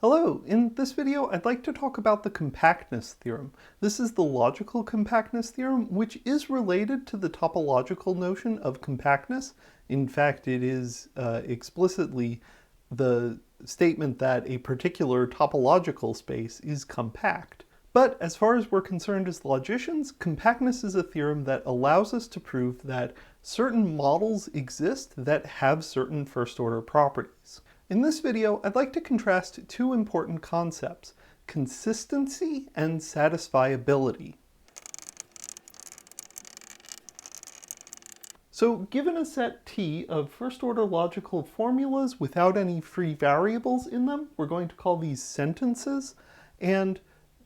Hello, in this video I'd like to talk about the compactness theorem. This is the logical compactness theorem, which is related to the topological notion of compactness. In fact, it is explicitly the statement that a particular topological space is compact. But as far as we're concerned as logicians, compactness is a theorem that allows us to prove that certain models exist that have certain first-order properties. In this video, I'd like to contrast two important concepts: consistency and satisfiability. So given a set T of first-order logical formulas without any free variables in them, we're going to call these sentences. And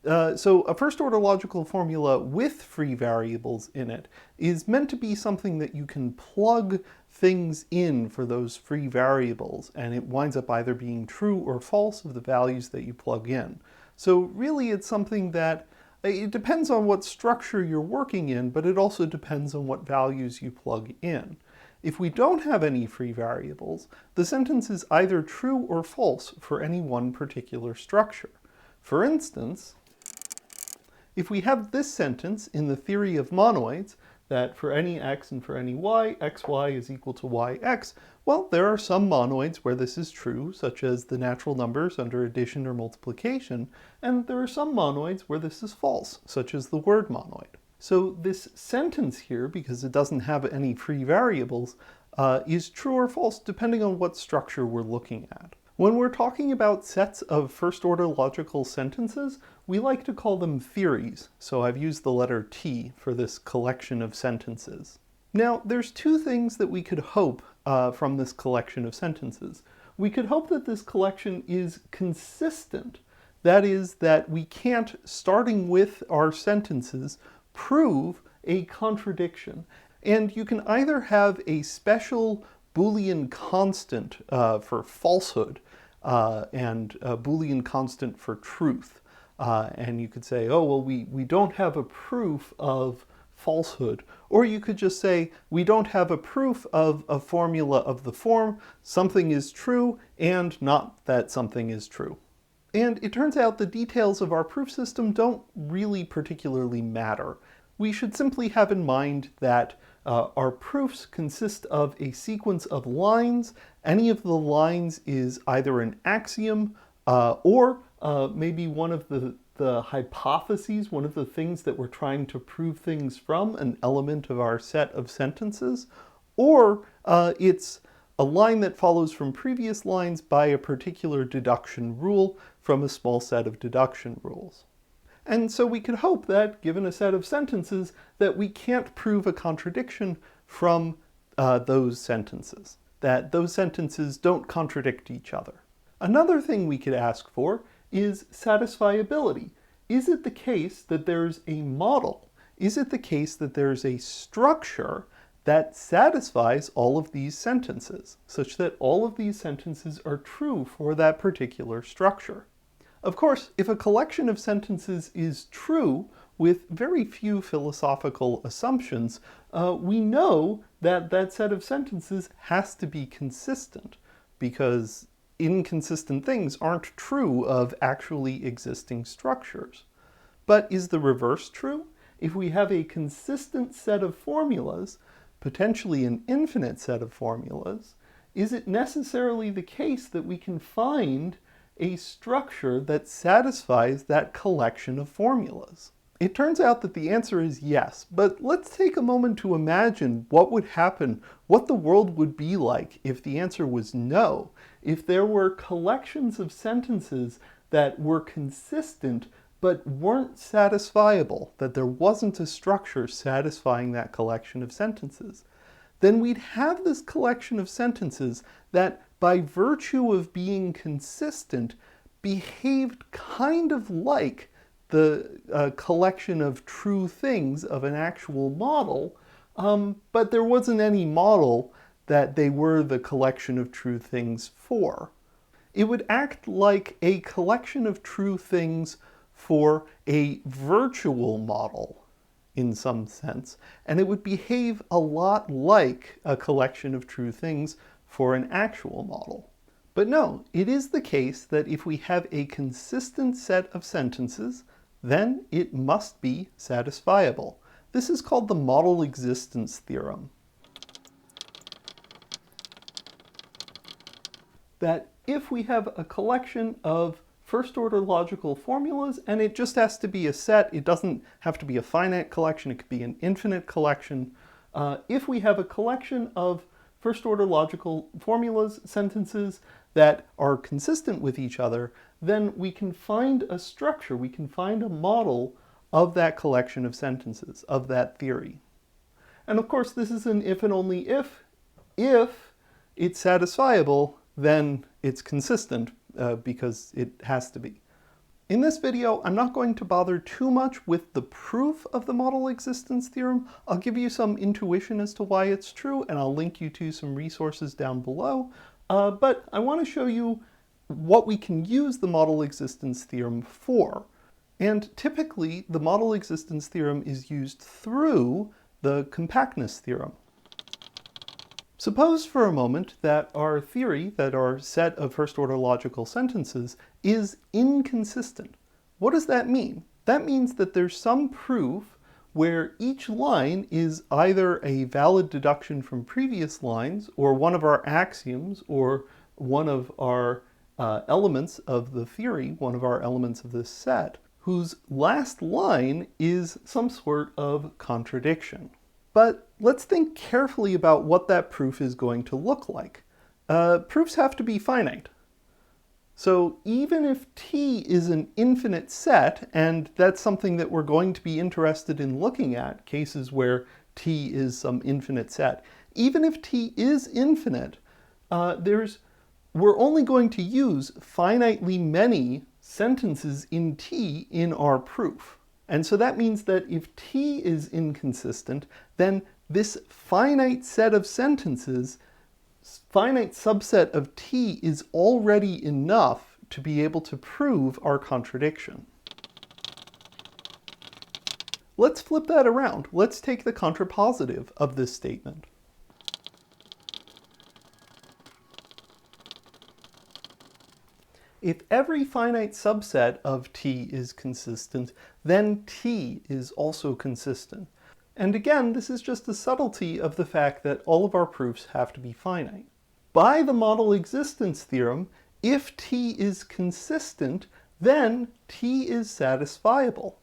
so a first-order logical formula with free variables in it is meant to be something that you can plug things in for those free variables, and it winds up either being true or false of the values that you plug in. So really it's something that it depends on what structure you're working in, but it also depends on what values you plug in. If we don't have any free variables, the sentence is either true or false for any one particular structure. For instance, if we have this sentence in the theory of monoids, that for any x and for any y, xy is equal to yx, well, there are some monoids where this is true, such as the natural numbers under addition or multiplication, and there are some monoids where this is false, such as the word monoid. So this sentence here, because it doesn't have any free variables, is true or false depending on what structure we're looking at. When we're talking about sets of first-order logical sentences, we like to call them theories, so I've used the letter T for this collection of sentences. Now, there's two things that we could hope from this collection of sentences. We could hope that this collection is consistent. That is, that we can't, starting with our sentences, prove a contradiction. And you can either have a special Boolean constant for falsehood and a Boolean constant for truth. And you could say, oh, well, we don't have a proof of falsehood. Or you could just say, we don't have a proof of a formula of the form, something is true and not that something is true. And it turns out the details of our proof system don't really particularly matter. We should simply have in mind that our proofs consist of a sequence of lines. Any of the lines is either an axiom or maybe one of the hypotheses, one of the things that we're trying to prove things from, an element of our set of sentences, or it's a line that follows from previous lines by a particular deduction rule from a small set of deduction rules. And so we could hope that, given a set of sentences, that we can't prove a contradiction from those sentences, that those sentences don't contradict each other. Another thing we could ask for is satisfiability. Is it the case that there's a model? Is it the case that there's a structure that satisfies all of these sentences, such that all of these sentences are true for that particular structure? Of course, if a collection of sentences is true with very few philosophical assumptions, we know that that set of sentences has to be consistent, because inconsistent things aren't true of actually existing structures. But is the reverse true? If we have a consistent set of formulas, potentially an infinite set of formulas, is it necessarily the case that we can find a structure that satisfies that collection of formulas? It turns out that the answer is yes, but let's take a moment to imagine what would happen, what the world would be like if the answer was no, if there were collections of sentences that were consistent but weren't satisfiable, that there wasn't a structure satisfying that collection of sentences. Then we'd have this collection of sentences that, by virtue of being consistent, behaved kind of like the collection of true things of an actual model, but there wasn't any model that they were the collection of true things for. It would act like a collection of true things for a virtual model, in some sense, and it would behave a lot like a collection of true things for an actual model. But no, it is the case that if we have a consistent set of sentences, then it must be satisfiable. This is called the model existence theorem. That if we have a collection of first-order logical formulas, and it just has to be a set, it doesn't have to be a finite collection, it could be an infinite collection. If we have a collection of first-order logical formulas, sentences, that are consistent with each other, then we can find a structure, we can find a model of that collection of sentences, of that theory. And of course, this is an if and only if. If it's satisfiable, then it's consistent, because it has to be. In this video, I'm not going to bother too much with the proof of the model existence theorem. I'll give you some intuition as to why it's true, and I'll link you to some resources down below. But I want to show you what we can use the model existence theorem for. And typically, the model existence theorem is used through the compactness theorem. Suppose for a moment that our theory, that our set of first-order logical sentences, is inconsistent. What does that mean? That means that there's some proof where each line is either a valid deduction from previous lines, or one of our axioms, or one of our elements of the theory, one of our elements of this set, whose last line is some sort of contradiction. But let's think carefully about what that proof is going to look like. Proofs have to be finite. So even if T is an infinite set, and that's something that we're going to be interested in looking at, cases where T is some infinite set, even if T is infinite, we're only going to use finitely many sentences in T in our proof. And so that means that if T is inconsistent, then this finite set of sentences, finite subset of T, is already enough to be able to prove our contradiction. Let's flip that around. Let's take the contrapositive of this statement. If every finite subset of T is consistent, then T is also consistent. And again, this is just a subtlety of the fact that all of our proofs have to be finite. By the model existence theorem, if T is consistent, then T is satisfiable.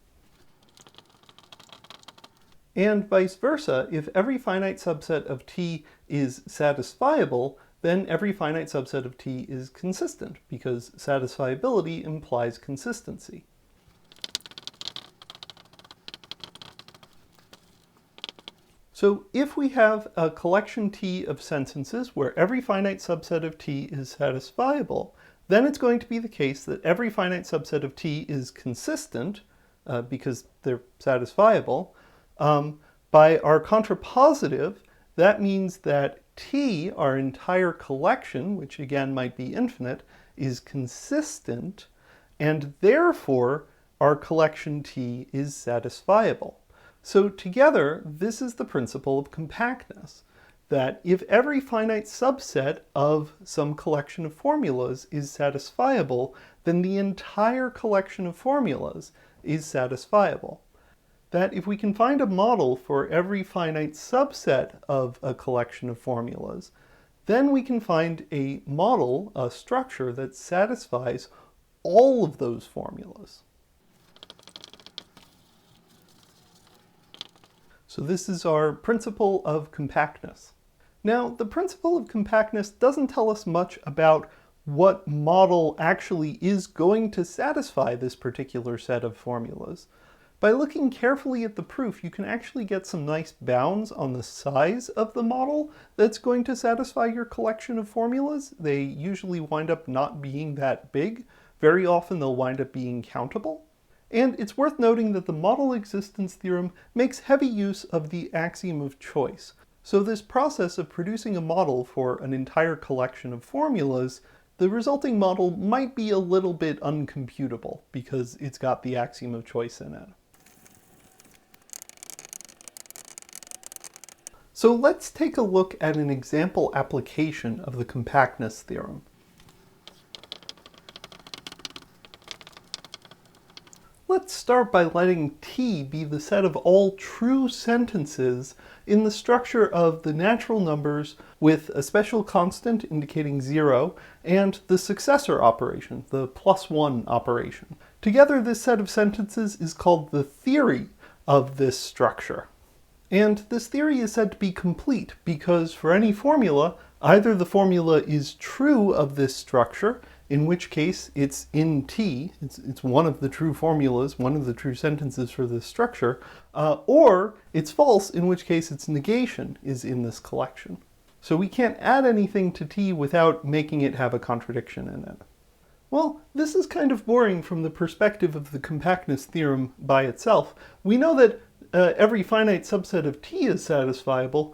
And vice versa, if every finite subset of T is satisfiable, then every finite subset of T is consistent, because satisfiability implies consistency. So if we have a collection T of sentences where every finite subset of T is satisfiable, then it's going to be the case that every finite subset of T is consistent, because they're satisfiable. By our contrapositive, that means that T, our entire collection, which again might be infinite, is consistent, and therefore our collection T is satisfiable. So together, this is the principle of compactness, that if every finite subset of some collection of formulas is satisfiable, then the entire collection of formulas is satisfiable. That if we can find a model for every finite subset of a collection of formulas, then we can find a model, a structure that satisfies all of those formulas. So this is our principle of compactness. Now, the principle of compactness doesn't tell us much about what model actually is going to satisfy this particular set of formulas. By looking carefully at the proof, you can actually get some nice bounds on the size of the model that's going to satisfy your collection of formulas. They usually wind up not being that big. Very often they'll wind up being countable. And it's worth noting that the model existence theorem makes heavy use of the axiom of choice. So this process of producing a model for an entire collection of formulas, the resulting model might be a little bit uncomputable because it's got the axiom of choice in it. So let's take a look at an example application of the compactness theorem. Let's start by letting T be the set of all true sentences in the structure of the natural numbers with a special constant indicating 0 and the successor operation, the +1 operation. Together, this set of sentences is called the theory of this structure. And this theory is said to be complete because for any formula, either the formula is true of this structure, in which case it's in T, it's one of the true formulas, one of the true sentences for this structure, or it's false, in which case its negation is in this collection. So we can't add anything to T without making it have a contradiction in it. Well, this is kind of boring from the perspective of the compactness theorem by itself. We know that every finite subset of T is satisfiable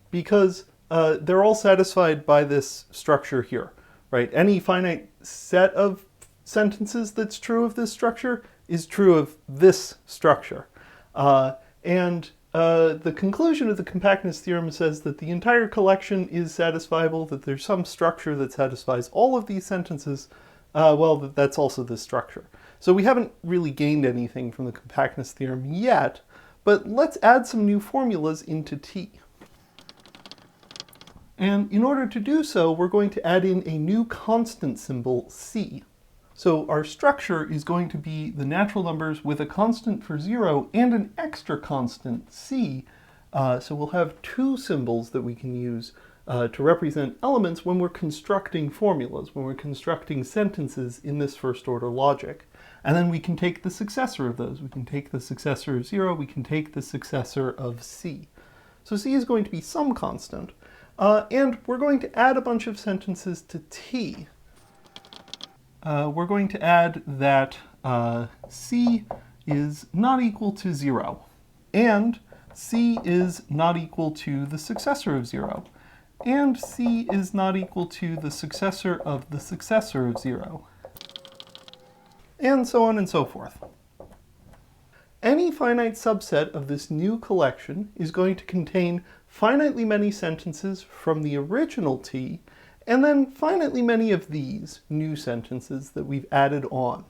because they're all satisfied by this structure here. Right? Any finite set of sentences that's true of this structure is true of this structure. And the conclusion of the compactness theorem says that the entire collection is satisfiable, that there's some structure that satisfies all of these sentences, well, that's also this structure. So we haven't really gained anything from the compactness theorem yet, but let's add some new formulas into T. And in order to do so, we're going to add in a new constant symbol, c. So our structure is going to be the natural numbers with a constant for 0 and an extra constant, c. So we'll have two symbols that we can use to represent elements when we're constructing formulas, when we're constructing sentences in this first-order logic. And then we can take the successor of those. We can take the successor of 0, we can take the successor of c. So c is going to be some constant. And we're going to add a bunch of sentences to T. We're going to add that C is not equal to 0, and C is not equal to the successor of 0, and C is not equal to the successor of the successor of 0, and so on and so forth. Any finite subset of this new collection is going to contain finitely many sentences from the original T, and then finitely many of these new sentences that we've added on.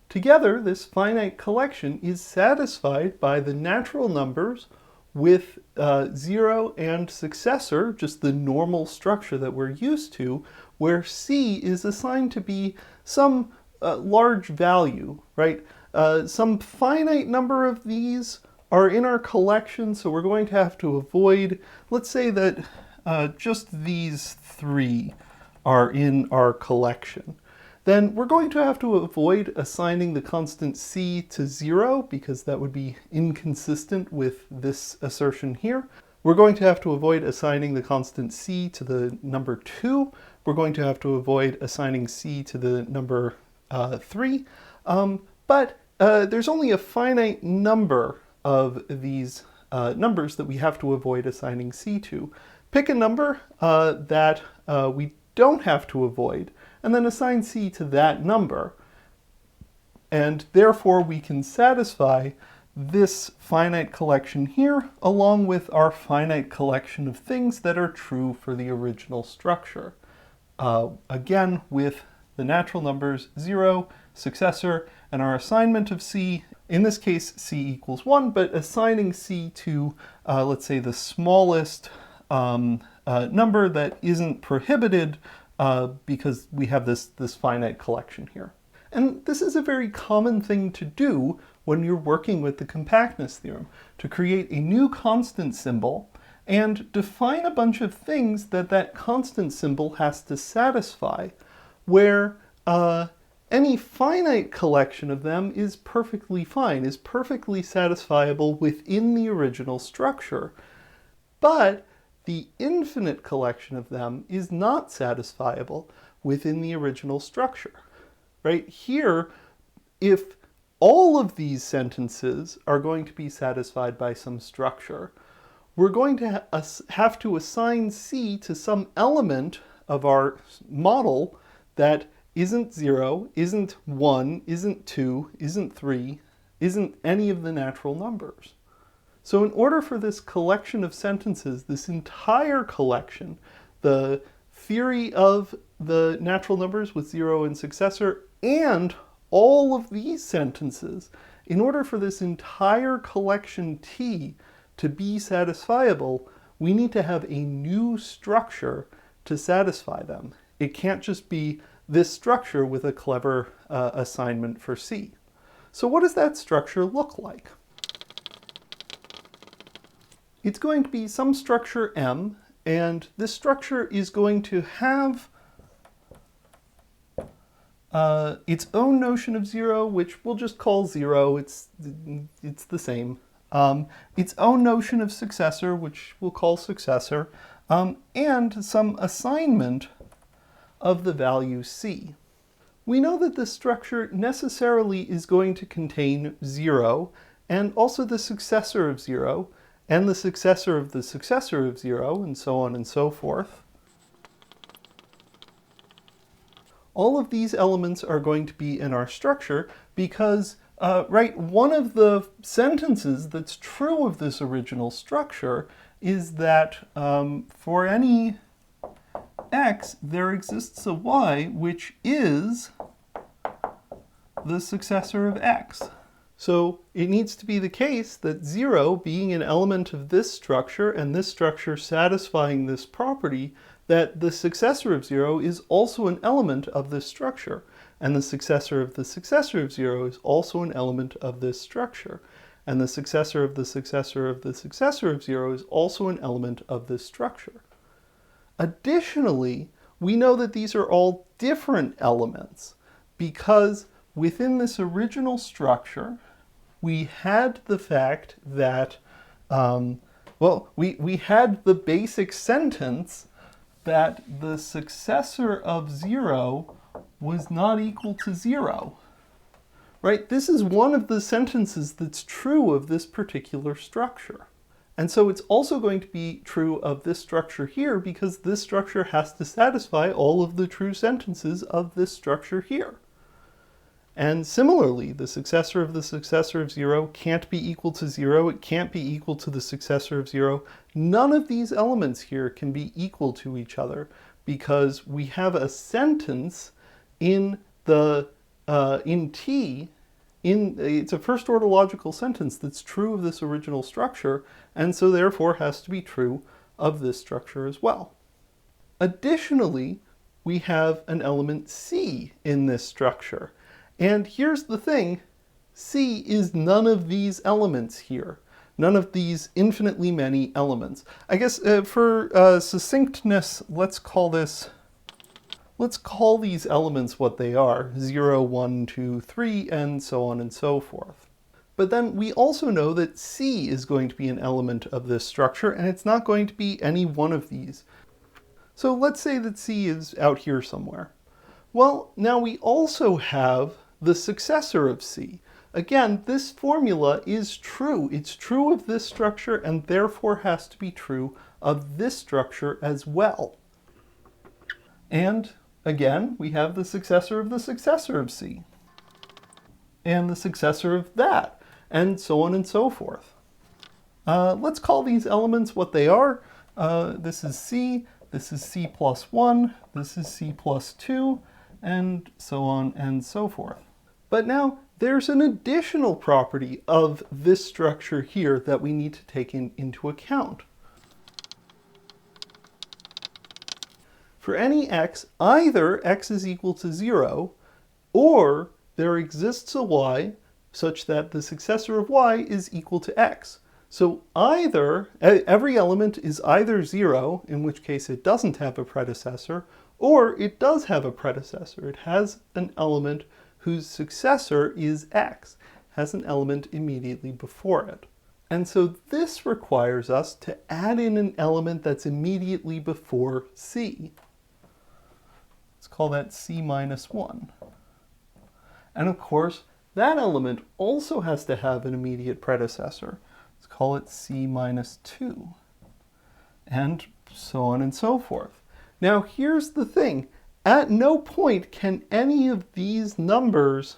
Together, this finite collection is satisfied by the natural numbers with 0 and successor, just the normal structure that we're used to, where C is assigned to be some large value, right? Some finite number of these are in our collection, so we're going to have to avoid, let's say that just these 3 are in our collection. Then we're going to have to avoid assigning the constant c to 0, because that would be inconsistent with this assertion here. We're going to have to avoid assigning the constant c to the number 2. We're going to have to avoid assigning c to the number 3. But there's only a finite number of these numbers that we have to avoid assigning c to. Pick a number that we don't have to avoid, and then assign c to that number. And therefore we can satisfy this finite collection here, along with our finite collection of things that are true for the original structure. Again, with the natural numbers 0, successor, and our assignment of c. In this case, c equals 1, but assigning c to, let's say, the smallest number that isn't prohibited because we have this finite collection here. And this is a very common thing to do when you're working with the compactness theorem, to create a new constant symbol and define a bunch of things that that constant symbol has to satisfy, where any finite collection of them is perfectly fine, is perfectly satisfiable within the original structure. But the infinite collection of them is not satisfiable within the original structure. Right here, if all of these sentences are going to be satisfied by some structure, we're going to have to assign c to some element of our model that isn't 0, isn't 1, isn't 2, isn't 3, isn't any of the natural numbers. So in order for this collection of sentences, this entire collection, the theory of the natural numbers with 0 and successor, and all of these sentences, in order for this entire collection T to be satisfiable, we need to have a new structure to satisfy them. It can't just be this structure with a clever assignment for C. So what does that structure look like? It's going to be some structure M, and this structure is going to have its own notion of zero, which we'll just call zero. It's the same. Its own notion of successor, which we'll call successor, and some assignment of the value C. We know that this structure necessarily is going to contain 0, and also the successor of 0, and the successor of the successor of 0, and so on and so forth. All of these elements are going to be in our structure because, one of the sentences that's true of this original structure is that for any x, there exists a y which is the successor of x. So it needs to be the case that 0 being an element of this structure and this structure satisfying this property, that the successor of 0 is also an element of this structure, and the successor of the successor of 0 is also an element of this structure, and the successor of the successor of the successor of 0 is also an element of this structure. Additionally, we know that these are all different elements because within this original structure, we had the fact that, we had the basic sentence that the successor of 0 was not equal to 0. Right? This is one of the sentences that's true of this particular structure. And so it's also going to be true of this structure here because this structure has to satisfy all of the true sentences of this structure here. And similarly, the successor of the successor of 0 can't be equal to 0. It can't be equal to the successor of 0. None of these elements here can be equal to each other because we have a sentence in the in T. It's a first order logical sentence that's true of this original structure, and so therefore has to be true of this structure as well. Additionally, we have an element C in this structure. And here's the thing, C is none of these elements here. None of these infinitely many elements. I guess for succinctness, let's call these elements what they are, 0, 1, 2, 3, and so on and so forth. But then we also know that C is going to be an element of this structure, and it's not going to be any one of these. So let's say that C is out here somewhere. Well, now we also have the successor of C. Again, this formula is true. It's true of this structure and therefore has to be true of this structure as well. And again, we have the successor of the successor of C, and the successor of that, and so on and so forth. Let's call these elements what they are. This is C plus 1, this is C plus 2, and so on and so forth. But now there's an additional property of this structure here that we need to take into account. For any x, either x is equal to 0, or there exists a y such that the successor of y is equal to x. So either, every element is either 0, in which case it doesn't have a predecessor, or it does have a predecessor. It has an element whose successor is x, has an element immediately before it. And so this requires us to add in an element that's immediately before C. Let's call that C minus 1. And of course, that element also has to have an immediate predecessor. Let's call it C minus 2. And so on and so forth. Now here's the thing. At no point can any of these numbers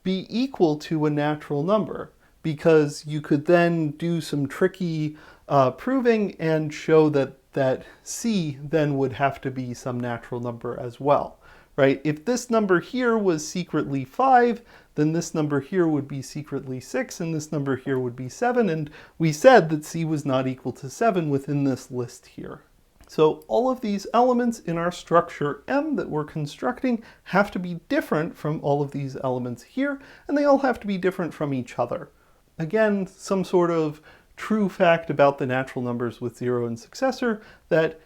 be equal to a natural number, because you could then do some tricky proving and show that C then would have to be some natural number as well, right? If this number here was secretly 5, then this number here would be secretly 6, and this number here would be 7, and we said that c was not equal to 7 within this list here. So all of these elements in our structure M that we're constructing have to be different from all of these elements here, and they all have to be different from each other. Again, some sort of true fact about the natural numbers with 0 and successor, that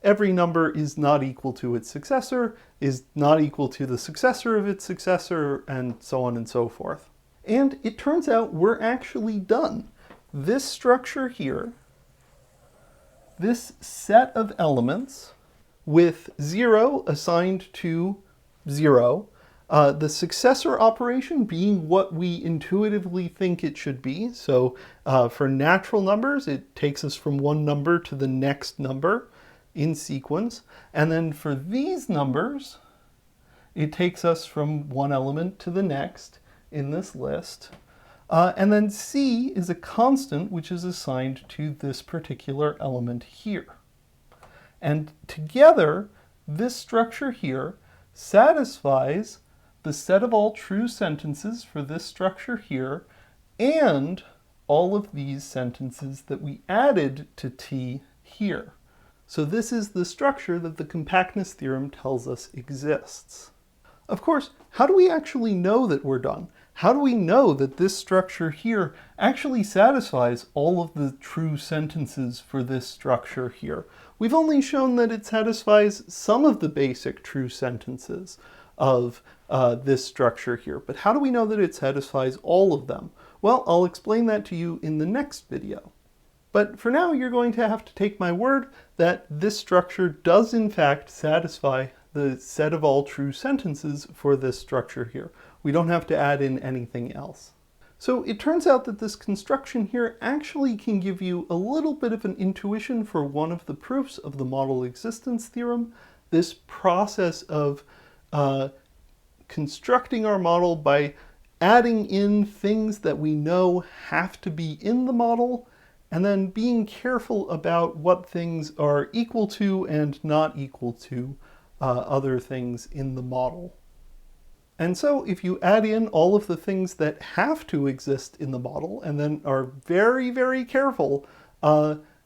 every number is not equal to its successor, is not equal to the successor of its successor, and so on and so forth. And it turns out we're actually done. This structure here, this set of elements with 0 assigned to 0, the successor operation being what we intuitively think it should be. So for natural numbers, it takes us from one number to the next number in sequence. And then for these numbers, it takes us from one element to the next in this list. And then c is a constant which is assigned to this particular element here. And together, this structure here satisfies the set of all true sentences for this structure here and all of these sentences that we added to t here. So this is the structure that the compactness theorem tells us exists. Of course, how do we actually know that we're done? How do we know that this structure here actually satisfies all of the true sentences for this structure here? We've only shown that it satisfies some of the basic true sentences of this structure here, but how do we know that it satisfies all of them? Well, I'll explain that to you in the next video. But for now, you're going to have to take my word that this structure does in fact satisfy the set of all true sentences for this structure here. We don't have to add in anything else. So it turns out that this construction here actually can give you a little bit of an intuition for one of the proofs of the model existence theorem, this process of constructing our model by adding in things that we know have to be in the model, and then being careful about what things are equal to and not equal to other things in the model. And so if you add in all of the things that have to exist in the model and then are very, very careful,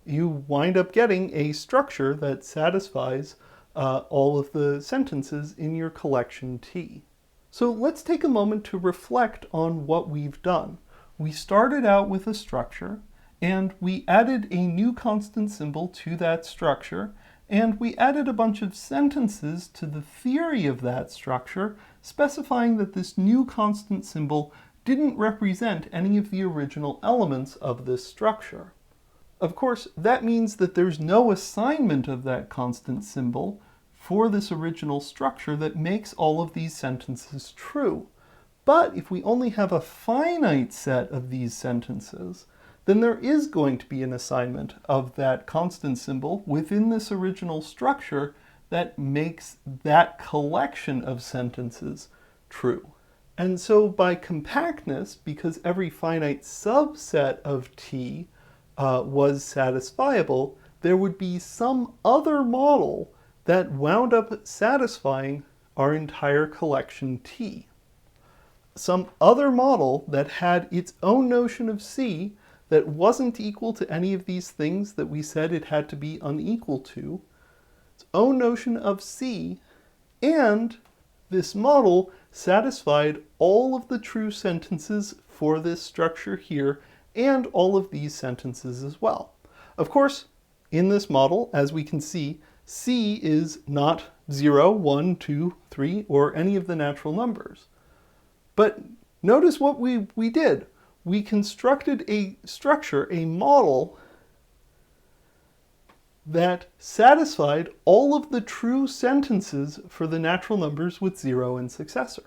you wind up getting a structure that satisfies all of the sentences in your collection T. So let's take a moment to reflect on what we've done. We started out with a structure, and we added a new constant symbol to that structure, and we added a bunch of sentences to the theory of that structure, specifying that this new constant symbol didn't represent any of the original elements of this structure. Of course, that means that there's no assignment of that constant symbol for this original structure that makes all of these sentences true. But if we only have a finite set of these sentences, then there is going to be an assignment of that constant symbol within this original structure that makes that collection of sentences true. And so by compactness, because every finite subset of T was satisfiable, there would be some other model that wound up satisfying our entire collection T. Some other model that had its own notion of C that wasn't equal to any of these things that we said it had to be unequal to, its own notion of C, and this model satisfied all of the true sentences for this structure here and all of these sentences as well. Of course, in this model, as we can see, C is not 0, 1, 2, 3, or any of the natural numbers. But notice what we did. We constructed a structure, a model, that satisfied all of the true sentences for the natural numbers with 0 and successor.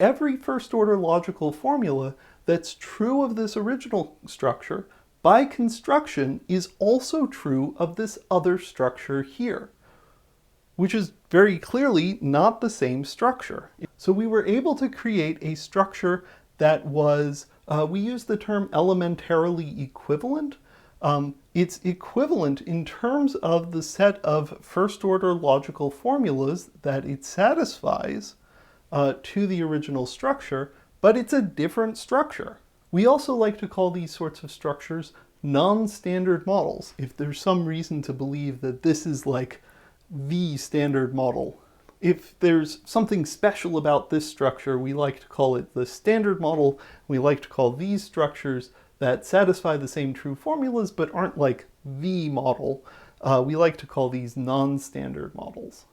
Every first-order logical formula that's true of this original structure, by construction, is also true of this other structure here, which is very clearly not the same structure. So we were able to create a structure that was, we use the term elementarily equivalent, It's equivalent in terms of the set of first-order logical formulas that it satisfies to the original structure, but it's a different structure. We also like to call these sorts of structures non-standard models, if there's some reason to believe that this is like the standard model. If there's something special about this structure, we like to call it the standard model. We like to call these structures that satisfy the same true formulas but aren't like the model. We like to call these non-standard models.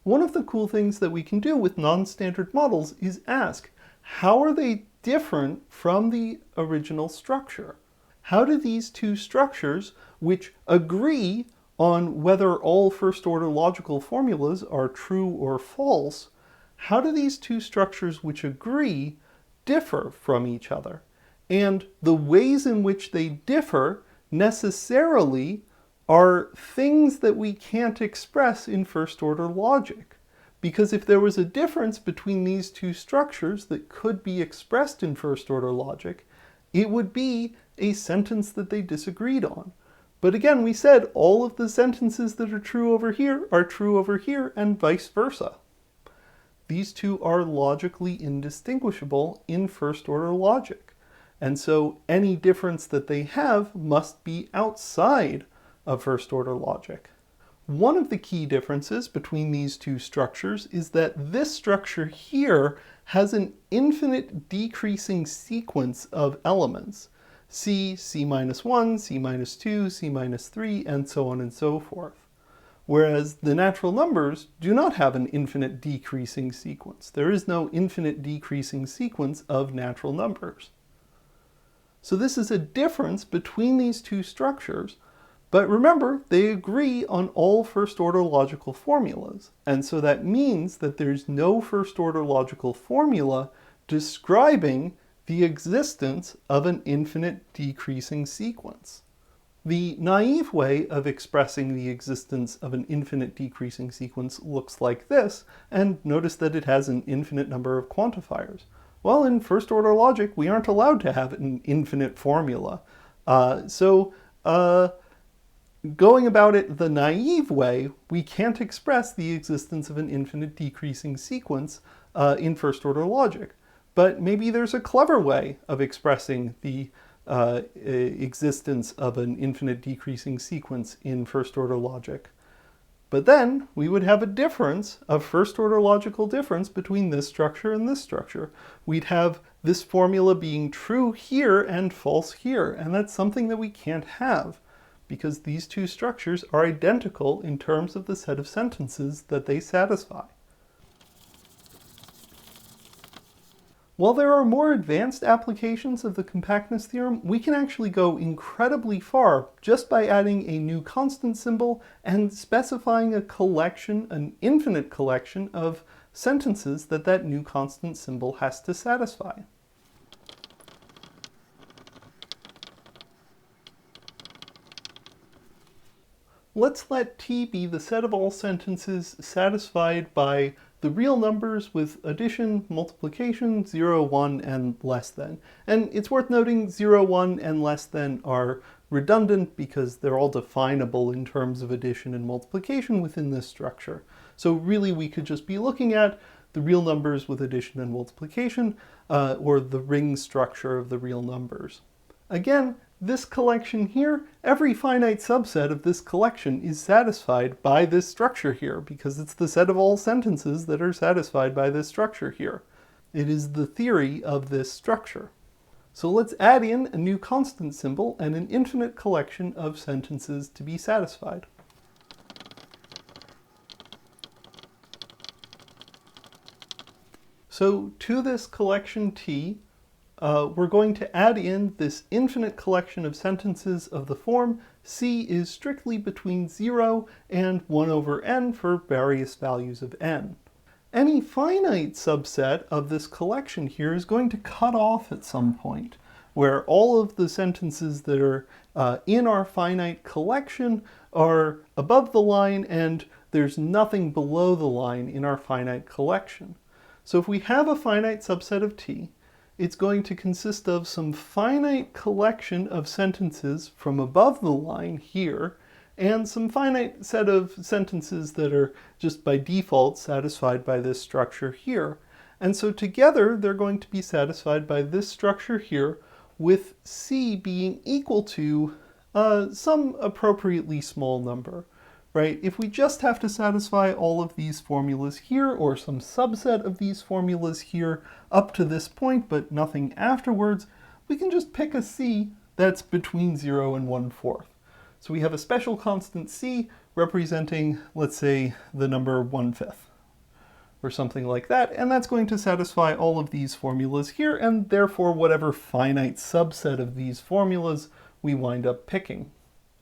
One of the cool things that we can do with non-standard models is ask, how are they different from the original structure? How do these two structures, which agree on whether all first-order logical formulas are true or false, how do these two structures which agree differ from each other? And the ways in which they differ necessarily are things that we can't express in first-order logic. Because if there was a difference between these two structures that could be expressed in first-order logic, it would be a sentence that they disagreed on. But again, we said all of the sentences that are true over here are true over here, and vice versa. These two are logically indistinguishable in first-order logic. And so any difference that they have must be outside of first-order logic. One of the key differences between these two structures is that this structure here has an infinite decreasing sequence of elements. C, C-1, C-2, C-3, and so on and so forth. Whereas the natural numbers do not have an infinite decreasing sequence. There is no infinite decreasing sequence of natural numbers. So this is a difference between these two structures, but remember, they agree on all first-order logical formulas, and so that means that there's no first-order logical formula describing the existence of an infinite decreasing sequence. The naive way of expressing the existence of an infinite decreasing sequence looks like this, and notice that it has an infinite number of quantifiers. Well, in first-order logic, we aren't allowed to have an infinite formula. Going about it the naive way, we can't express the existence of an infinite decreasing sequence in first-order logic. But maybe there's a clever way of expressing the existence of an infinite decreasing sequence in first-order logic. But then we would have a difference, a first-order logical difference between this structure and this structure. We'd have this formula being true here and false here, and that's something that we can't have, because these two structures are identical in terms of the set of sentences that they satisfy. While there are more advanced applications of the compactness theorem, we can actually go incredibly far just by adding a new constant symbol and specifying a collection, an infinite collection of sentences that that new constant symbol has to satisfy. Let's let T be the set of all sentences satisfied by the real numbers with addition, multiplication, 0, 1, and less than. And it's worth noting 0, 1, and less than are redundant because they're all definable in terms of addition and multiplication within this structure. So really we could just be looking at the real numbers with addition and multiplication, or the ring structure of the real numbers. Again, this collection here, every finite subset of this collection is satisfied by this structure here, because it's the set of all sentences that are satisfied by this structure here. It is the theory of this structure. So let's add in a new constant symbol and an infinite collection of sentences to be satisfied. So to this collection T, we're going to add in this infinite collection of sentences of the form C is strictly between 0 and 1 over n for various values of n. Any finite subset of this collection here is going to cut off at some point, where all of the sentences that are in our finite collection are above the line and there's nothing below the line in our finite collection. So if we have a finite subset of T, it's going to consist of some finite collection of sentences from above the line here, and some finite set of sentences that are just by default satisfied by this structure here. And so together they're going to be satisfied by this structure here, with C being equal to some appropriately small number, right? If we just have to satisfy all of these formulas here, or some subset of these formulas here up to this point, but nothing afterwards, we can just pick a C that's between 0 and 1/4. So we have a special constant C representing, let's say, the number 1/5 or something like that, and that's going to satisfy all of these formulas here, and therefore whatever finite subset of these formulas we wind up picking.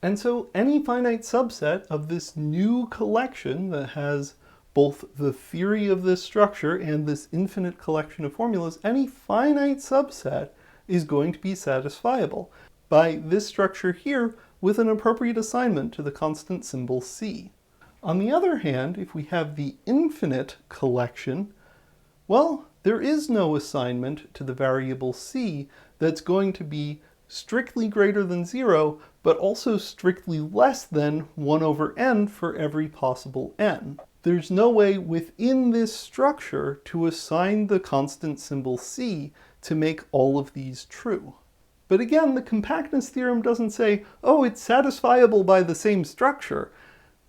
And so any finite subset of this new collection that has both the theory of this structure and this infinite collection of formulas, any finite subset is going to be satisfiable by this structure here with an appropriate assignment to the constant symbol C. On the other hand, if we have the infinite collection, well, there is no assignment to the variable C that's going to be strictly greater than 0, but also strictly less than 1/n for every possible n. There's no way within this structure to assign the constant symbol C to make all of these true. But again, the compactness theorem doesn't say, oh, it's satisfiable by the same structure.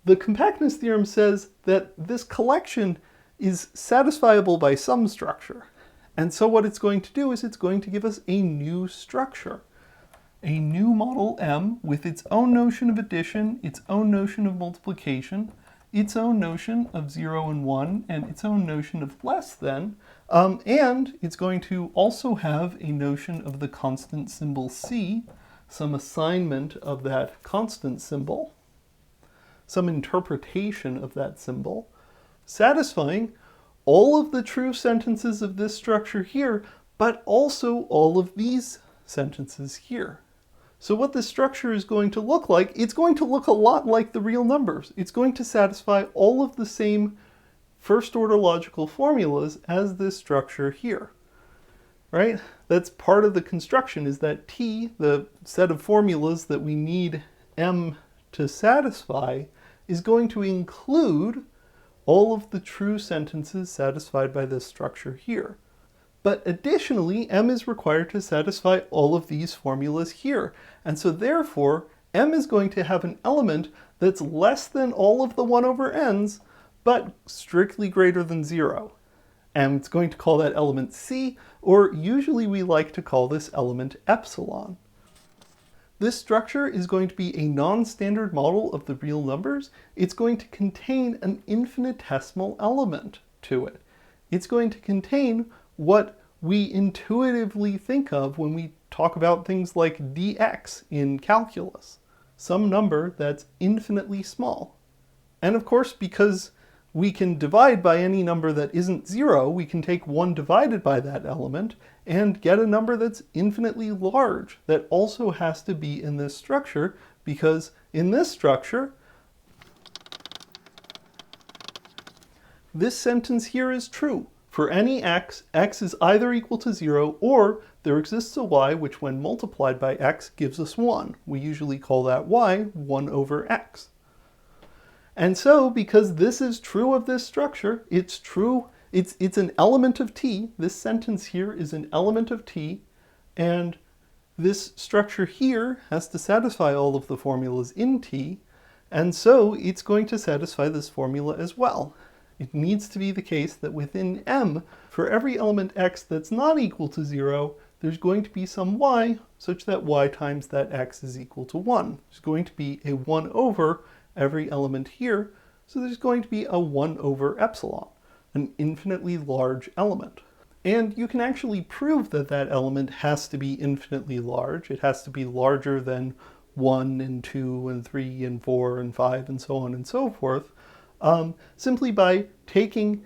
The compactness theorem says that this collection is satisfiable by some structure. And so what it's going to do is it's going to give us a new structure, a new model M with its own notion of addition, its own notion of multiplication, its own notion of 0 and 1, and its own notion of less than, and it's going to also have a notion of the constant symbol C, some assignment of that constant symbol, some interpretation of that symbol, satisfying all of the true sentences of this structure here, but also all of these sentences here. So what this structure is going to look like, it's going to look a lot like the real numbers. It's going to satisfy all of the same first-order logical formulas as this structure here, right? That's part of the construction, is that T, the set of formulas that we need M to satisfy, is going to include all of the true sentences satisfied by this structure here. But additionally, M is required to satisfy all of these formulas here. And so therefore, M is going to have an element that's less than all of the 1/n's, but strictly greater than 0. And it's going to call that element C, or usually we like to call this element epsilon. This structure is going to be a non-standard model of the real numbers. It's going to contain an infinitesimal element to it. It's going to contain what we intuitively think of when we talk about things like dx in calculus, some number that's infinitely small. And of course, because we can divide by any number that isn't 0, we can take 1 divided by that element and get a number that's infinitely large that also has to be in this structure, because in this structure, this sentence here is true. For any x, x is either equal to 0 or there exists a y which when multiplied by x gives us 1. We usually call that y 1/x. And so, because this is true of this structure, it's true, it's an element of T. This sentence here is an element of T, and this structure here has to satisfy all of the formulas in T, and so it's going to satisfy this formula as well. It needs to be the case that within M, for every element x that's not equal to 0, there's going to be some y such that y times that x is equal to 1. There's going to be a 1 over every element here, so there's going to be a 1 over epsilon, an infinitely large element. And you can actually prove that that element has to be infinitely large. It has to be larger than 1 and 2 and 3 and 4 and 5 and so on and so forth, simply by taking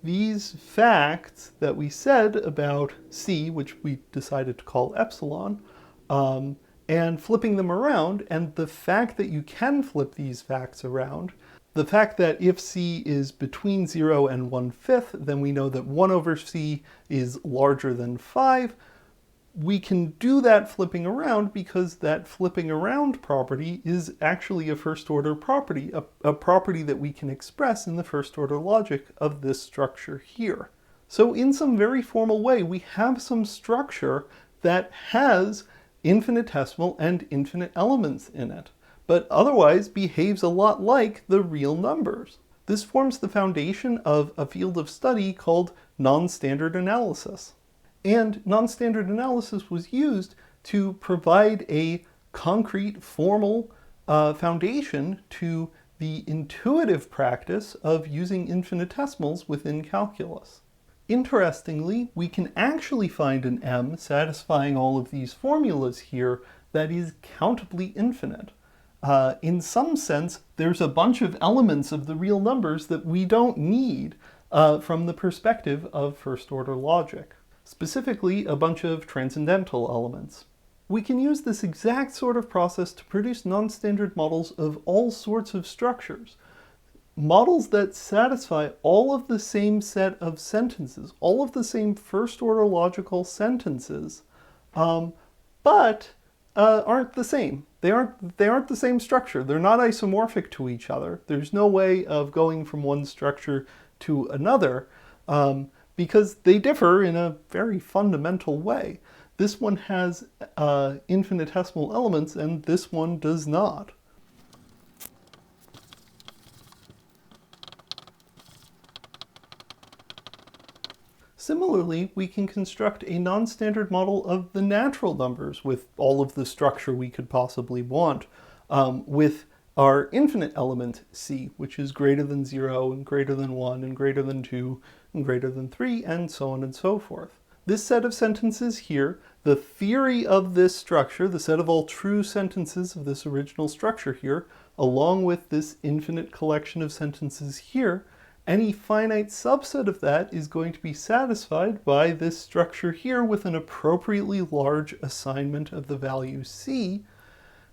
these facts that we said about C, which we decided to call epsilon, and flipping them around. And the fact that you can flip these facts around, the fact that if c is between 0 and 1/5, then we know that 1 over c is larger than 5. We can do that flipping around because that flipping around property is actually a first order property, a property that we can express in the first order logic of this structure here. So in some very formal way, we have some structure that has infinitesimal and infinite elements in it, but otherwise behaves a lot like the real numbers. This forms the foundation of a field of study called Nonstandard Analysis. And nonstandard analysis was used to provide a concrete, formal foundation to the intuitive practice of using infinitesimals within calculus. Interestingly, we can actually find an m satisfying all of these formulas here that is countably infinite. In some sense, there's a bunch of elements of the real numbers that we don't need from the perspective of first-order logic. Specifically, a bunch of transcendental elements. We can use this exact sort of process to produce non-standard models of all sorts of structures. Models that satisfy all of the same set of sentences, all of the same first-order logical sentences, but aren't the same. They aren't the same structure. They're not isomorphic to each other. There's no way of going from one structure to another, because they differ in a very fundamental way. This one has infinitesimal elements and this one does not. Similarly, we can construct a non-standard model of the natural numbers with all of the structure we could possibly want, with our infinite element c, which is greater than 0 and greater than 1 and greater than 2 and greater than 3, and so on and so forth. This set of sentences here, the theory of this structure, the set of all true sentences of this original structure here, along with this infinite collection of sentences here, any finite subset of that is going to be satisfied by this structure here with an appropriately large assignment of the value c,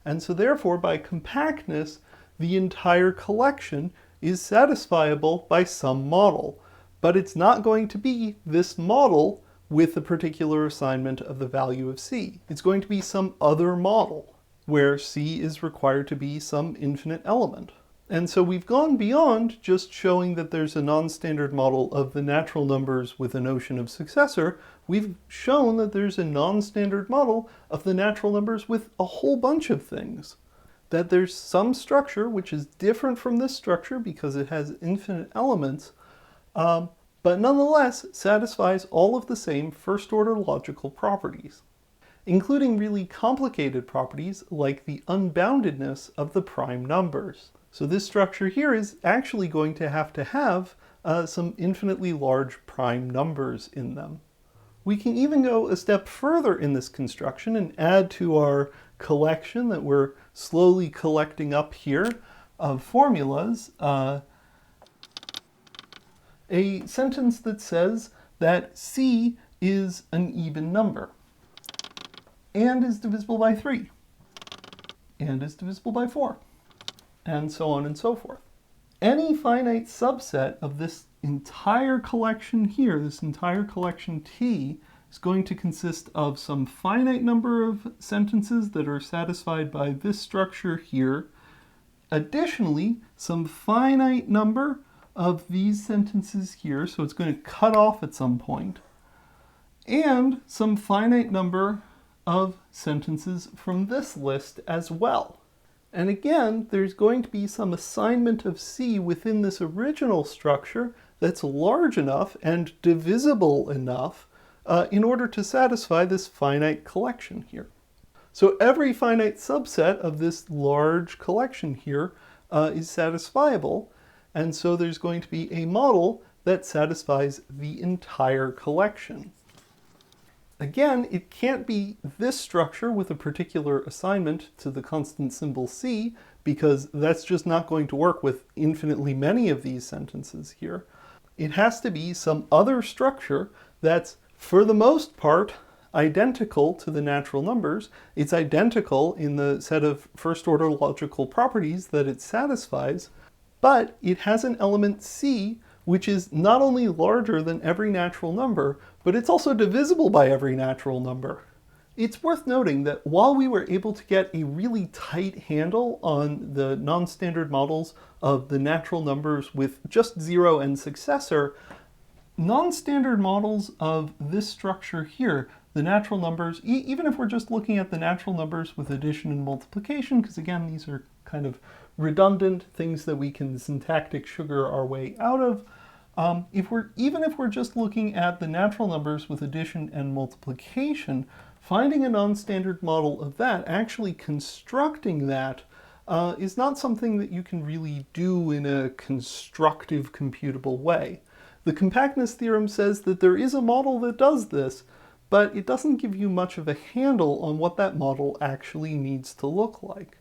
and so therefore by compactness, the entire collection is satisfiable by some model. But it's not going to be this model with a particular assignment of the value of c. It's going to be some other model where c is required to be some infinite element. And so we've gone beyond just showing that there's a non-standard model of the natural numbers with a notion of successor. We've shown that there's a non-standard model of the natural numbers with a whole bunch of things. That there's some structure which is different from this structure because it has infinite elements, but nonetheless satisfies all of the same first-order logical properties, including really complicated properties like the unboundedness of the prime numbers. So this structure here is actually going to have some infinitely large prime numbers in them. We can even go a step further in this construction and add to our collection that we're slowly collecting up here of formulas a sentence that says that c is an even number and is divisible by 3 and is divisible by 4. And so on and so forth. Any finite subset of this entire collection here, this entire collection T, is going to consist of some finite number of sentences that are satisfied by this structure here. Additionally, some finite number of these sentences here, so it's going to cut off at some point, and some finite number of sentences from this list as well. And again, there's going to be some assignment of C within this original structure that's large enough and divisible enough in order to satisfy this finite collection here. So every finite subset of this large collection here is satisfiable, and so there's going to be a model that satisfies the entire collection. Again, it can't be this structure with a particular assignment to the constant symbol c, because that's just not going to work with infinitely many of these sentences here. It has to be some other structure that's, for the most part, identical to the natural numbers. It's identical in the set of first-order logical properties that it satisfies, But it has an element c, which is not only larger than every natural number, but it's also divisible by every natural number. It's worth noting that while we were able to get a really tight handle on the non-standard models of the natural numbers with just 0 and successor, non-standard models of this structure here, the natural numbers, even if we're just looking at the natural numbers with addition and multiplication, because again, these are kind of redundant things that we can syntactic sugar our way out of, even if we're just looking at the natural numbers with addition and multiplication, finding a non-standard model of that, actually constructing that, is not something that you can really do in a constructive, computable way. The compactness theorem says that there is a model that does this, but it doesn't give you much of a handle on what that model actually needs to look like.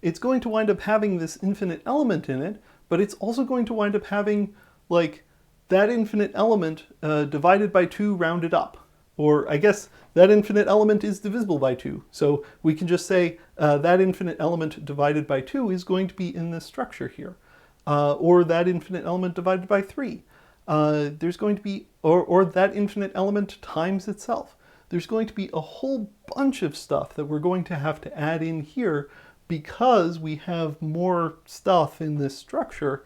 It's going to wind up having this infinite element in it, but it's also going to wind up having, like, that infinite element divided by 2 rounded up. Or I guess that infinite element is divisible by 2. So we can just say that infinite element divided by 2 is going to be in this structure here. Or that infinite element divided by 3. There's going to be, or that infinite element times itself. There's going to be a whole bunch of stuff that we're going to have to add in here because we have more stuff in this structure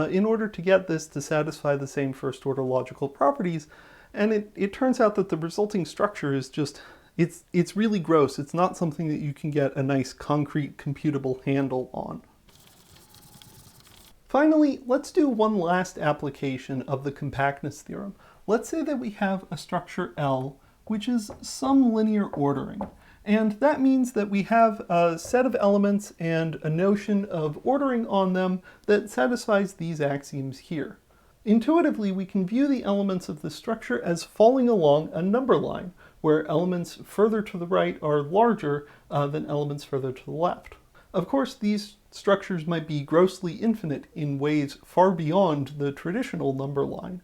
in order to get this to satisfy the same first order logical properties. And it turns out that the resulting structure is just, it's really gross. It's not something that you can get a nice concrete computable handle on. Finally, let's do one last application of the compactness theorem. Let's say that we have a structure L, which is some linear ordering. And that means that we have a set of elements and a notion of ordering on them that satisfies these axioms here. Intuitively, we can view the elements of the structure as falling along a number line, where elements further to the right are larger than elements further to the left. Of course, these structures might be grossly infinite in ways far beyond the traditional number line.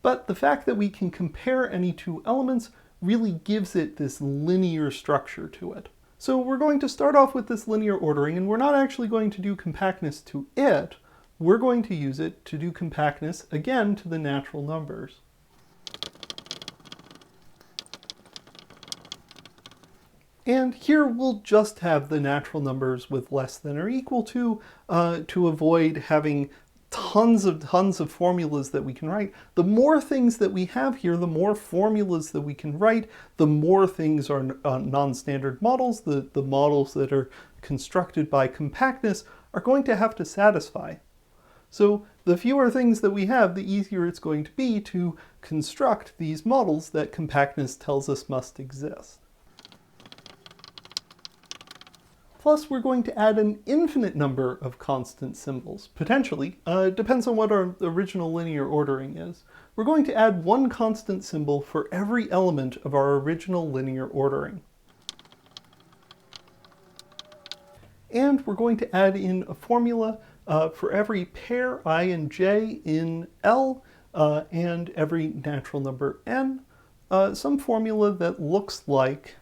But the fact that we can compare any two elements really gives it this linear structure to it. So we're going to start off with this linear ordering, and we're not actually going to do compactness to it. We're going to use it to do compactness, again, to the natural numbers. And here we'll just have the natural numbers with less than or equal to avoid having tons of formulas that we can write. The more things that we have here, the more formulas that we can write, the more things are non-standard models. The models that are constructed by compactness are going to have to satisfy. So the fewer things that we have, the easier it's going to be to construct these models that compactness tells us must exist. Plus, we're going to add an infinite number of constant symbols, potentially. It depends on what our original linear ordering is. We're going to add one constant symbol for every element of our original linear ordering. And we're going to add in a formula for every pair I and j in L and every natural number n, some formula that looks like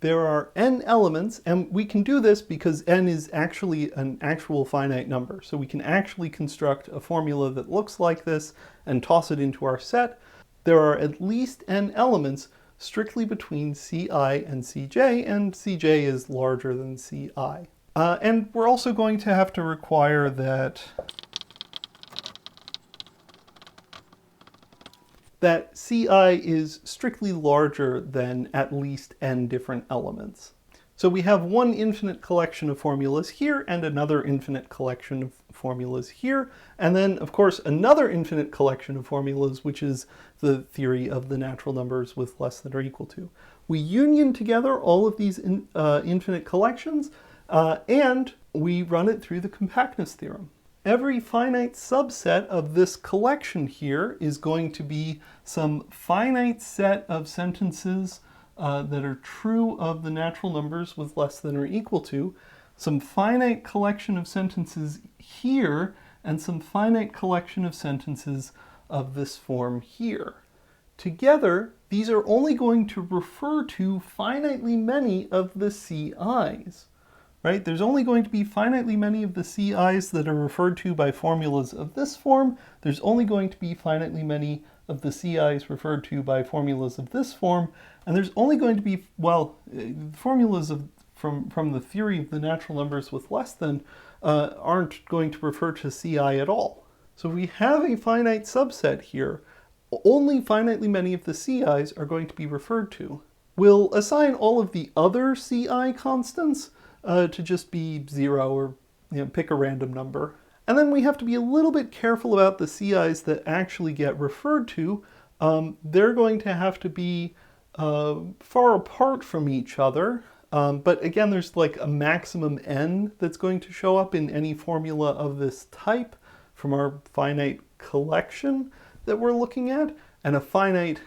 there are n elements, and we can do this because n is actually an actual finite number. So we can actually construct a formula that looks like this and toss it into our set. There are at least n elements strictly between ci and cj, and cj is larger than ci. And we're also going to have to require that ci is strictly larger than at least n different elements. So we have one infinite collection of formulas here and another infinite collection of formulas here, and then of course another infinite collection of formulas, which is the theory of the natural numbers with less than or equal to. We union together all of these infinite collections and we run it through the compactness theorem. Every finite subset of this collection here is going to be some finite set of sentences that are true of the natural numbers with less than or equal to, some finite collection of sentences here, and some finite collection of sentences of this form here. Together, these are only going to refer to finitely many of the CIs, right? There's only going to be finitely many of the CIs that are referred to by formulas of this form. There's only going to be finitely many of the CIs referred to by formulas of this form. And there's only going to be, well, formulas from the theory of the natural numbers with less than aren't going to refer to CI at all. So if we have a finite subset here, only finitely many of the CIs are going to be referred to. We'll assign all of the other CI constants to just be 0 or pick a random number. And then we have to be a little bit careful about the CIs that actually get referred to. They're going to have to be far apart from each other. But again, there's like a maximum n that's going to show up in any formula of this type from our finite collection that we're looking at, and a finite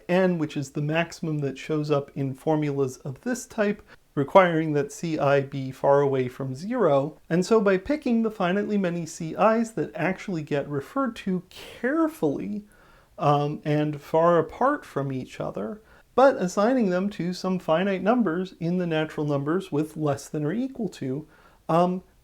n, which is the maximum that shows up in formulas of this type, requiring that CI be far away from 0. And so by picking the finitely many CIs that actually get referred to carefully and far apart from each other, but assigning them to some finite numbers in the natural numbers with less than or equal to,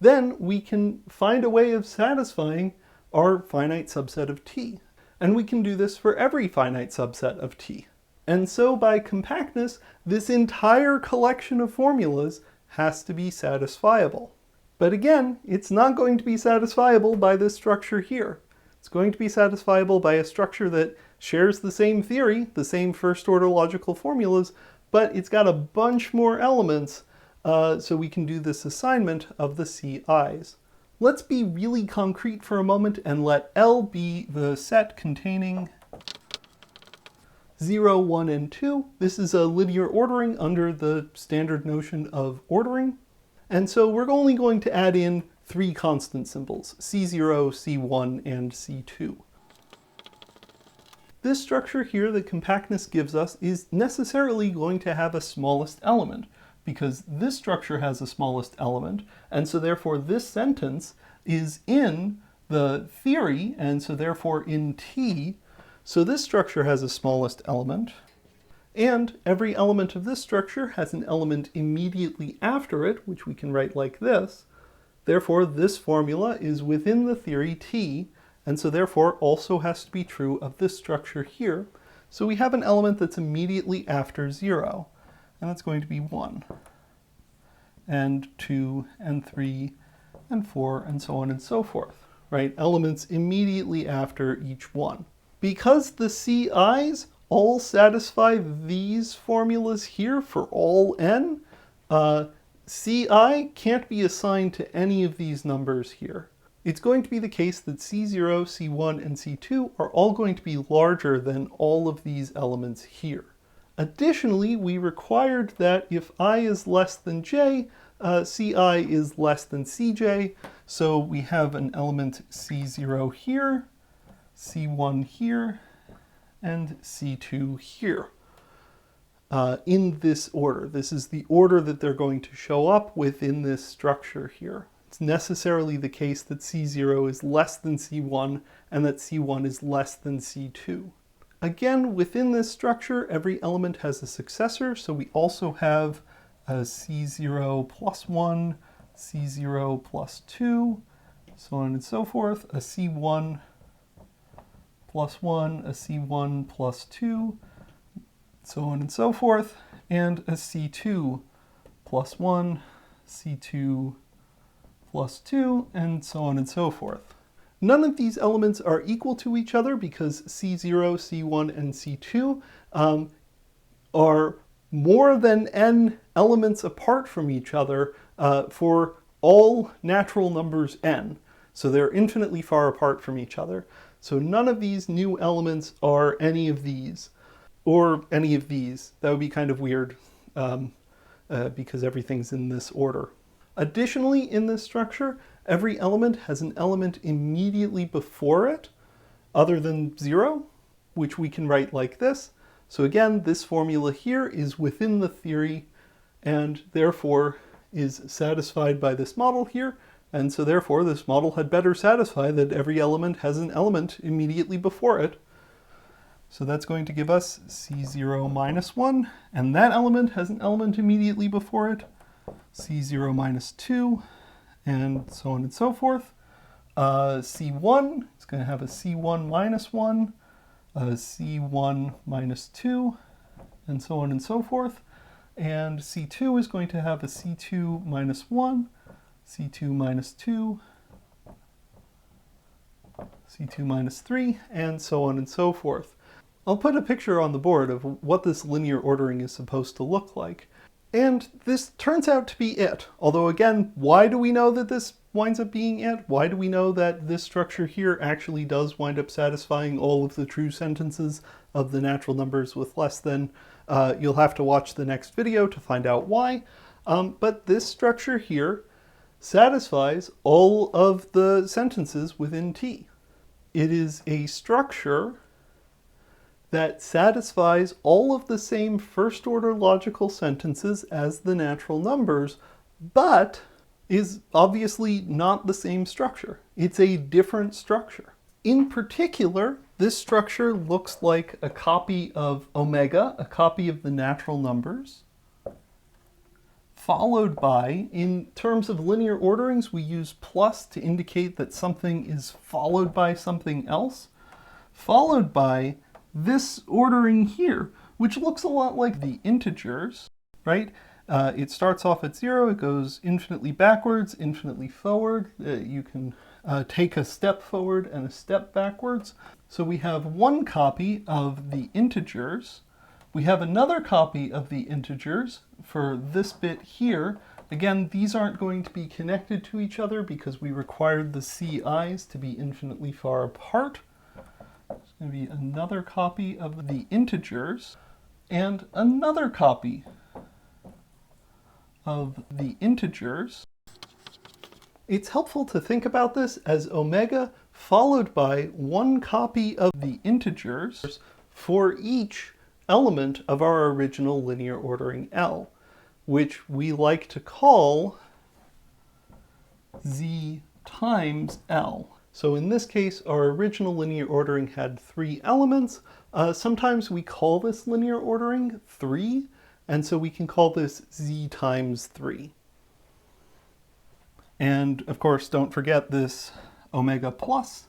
then we can find a way of satisfying our finite subset of t. And we can do this for every finite subset of t. And so by compactness, this entire collection of formulas has to be satisfiable. But again, it's not going to be satisfiable by this structure here. It's going to be satisfiable by a structure that shares the same theory, the same first-order logical formulas, but it's got a bunch more elements, so we can do this assignment of the CIs. Let's be really concrete for a moment and let L be the set containing 0, 1, and 2. This is a linear ordering under the standard notion of ordering. And so we're only going to add in 3 constant symbols, C0, C1, and C2. This structure here that compactness gives us is necessarily going to have a smallest element, because this structure has a smallest element, and so therefore this sentence is in the theory, and so therefore in T. So this structure has a smallest element, and every element of this structure has an element immediately after it, which we can write like this. Therefore, this formula is within the theory T, and so therefore also has to be true of this structure here. So we have an element that's immediately after 0, and that's going to be 1, and 2, and 3, and 4, and so on and so forth, right? Elements immediately after each one. Because the CIs all satisfy these formulas here for all n, CI can't be assigned to any of these numbers here. It's going to be the case that C0, C1, and C2 are all going to be larger than all of these elements here. Additionally, we required that if I is less than j, Ci is less than Cj, so we have an element C0 here, C1 here, and C2 here. In this order. This is the order that they're going to show up within this structure here. It's necessarily the case that C0 is less than C1 and that C1 is less than C2. Again, within this structure, every element has a successor, so we also have a C0 plus 1, C0 plus 2, so on and so forth, a C1 plus 1, a C1 plus 2, so on and so forth, and a C2 plus 1, C2 plus 2, and so on and so forth. None of these elements are equal to each other because C0, C1, and C2 are more than n elements apart from each other for all natural numbers n. So they're infinitely far apart from each other. So none of these new elements are any of these, or any of these. That would be kind of weird because everything's in this order. Additionally, in this structure, every element has an element immediately before it, other than 0, which we can write like this. So again, this formula here is within the theory, and therefore is satisfied by this model here, and so therefore this model had better satisfy that every element has an element immediately before it. So that's going to give us C0 minus 1, and that element has an element immediately before it, C0 minus 2, and so on and so forth. C1 is going to have a C1 minus 1, a C1 minus 2, and so on and so forth. And C2 is going to have a C2 minus 1, C2 minus 2, C2 minus 3, and so on and so forth. I'll put a picture on the board of what this linear ordering is supposed to look like. And this turns out to be it. Although again, why do we know that this winds up being it? Why do we know that this structure here actually does wind up satisfying all of the true sentences of the natural numbers with less than? You'll have to watch the next video to find out why. But this structure here satisfies all of the sentences within T. It is a structure that satisfies all of the same first-order logical sentences as the natural numbers, but is obviously not the same structure. It's a different structure. In particular, this structure looks like a copy of omega, a copy of the natural numbers, followed by, in terms of linear orderings, we use plus to indicate that something is followed by something else, followed by this ordering here, which looks a lot like the integers, right? It starts off at 0, it goes infinitely backwards, infinitely forward. You can take a step forward and a step backwards. So we have one copy of the integers. We have another copy of the integers for this bit here. Again, these aren't going to be connected to each other because we required the CI's to be infinitely far apart. There's going to be another copy of the integers and another copy of the integers. It's helpful to think about this as omega followed by one copy of the integers for each element of our original linear ordering L, which we like to call Z times L. So in this case, our original linear ordering had 3 elements. Sometimes we call this linear ordering 3, and so we can call this Z times 3. And of course, don't forget this omega plus.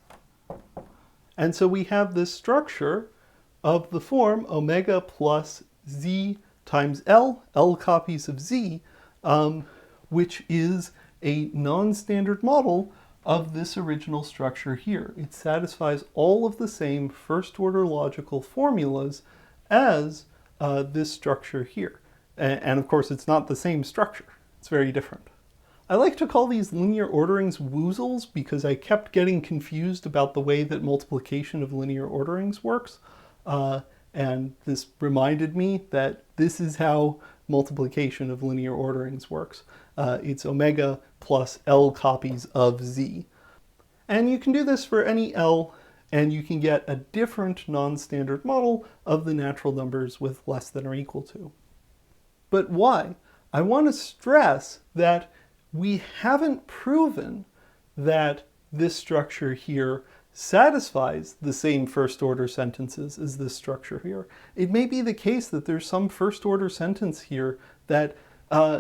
And so we have this structure of the form omega plus Z times L, L copies of Z, which is a non-standard model of this original structure here. It satisfies all of the same first-order logical formulas as this structure here. And of course, it's not the same structure. It's very different. I like to call these linear orderings woozles because I kept getting confused about the way that multiplication of linear orderings works. And this reminded me that this is how multiplication of linear orderings works. It's omega plus L copies of Z. And you can do this for any L, and you can get a different non-standard model of the natural numbers with less than or equal to. But why? I want to stress that we haven't proven that this structure here satisfies the same first-order sentences as this structure here. It may be the case that there's some first-order sentence here that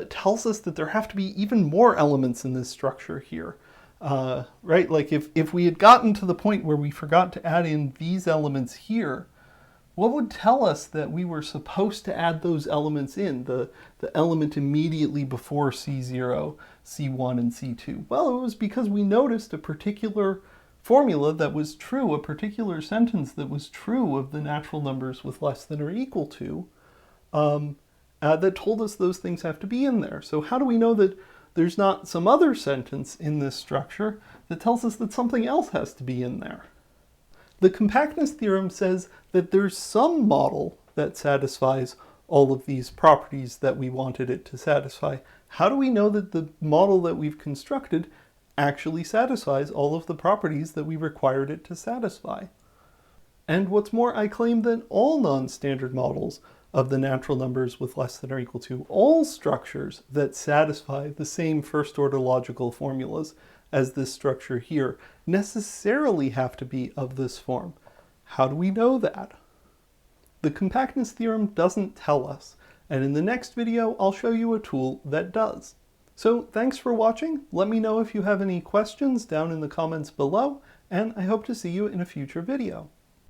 tells us that there have to be even more elements in this structure here. Right? Like if we had gotten to the point where we forgot to add in these elements here, what would tell us that we were supposed to add those elements in, the element immediately before C0, C1, and C2? Well, it was because we noticed a particular formula that was true, a particular sentence that was true of the natural numbers with less than or equal to, that told us those things have to be in there. So how do we know that there's not some other sentence in this structure that tells us that something else has to be in there? The compactness theorem says that there's some model that satisfies all of these properties that we wanted it to satisfy. How do we know that the model that we've constructed actually satisfies all of the properties that we required it to satisfy? And what's more, I claim that all non-standard models of the natural numbers with less than or equal to, all structures that satisfy the same first-order logical formulas as this structure here, necessarily have to be of this form. How do we know that? The compactness theorem doesn't tell us, and in the next video I'll show you a tool that does. So thanks for watching. Let me know if you have any questions down in the comments below, and I hope to see you in a future video.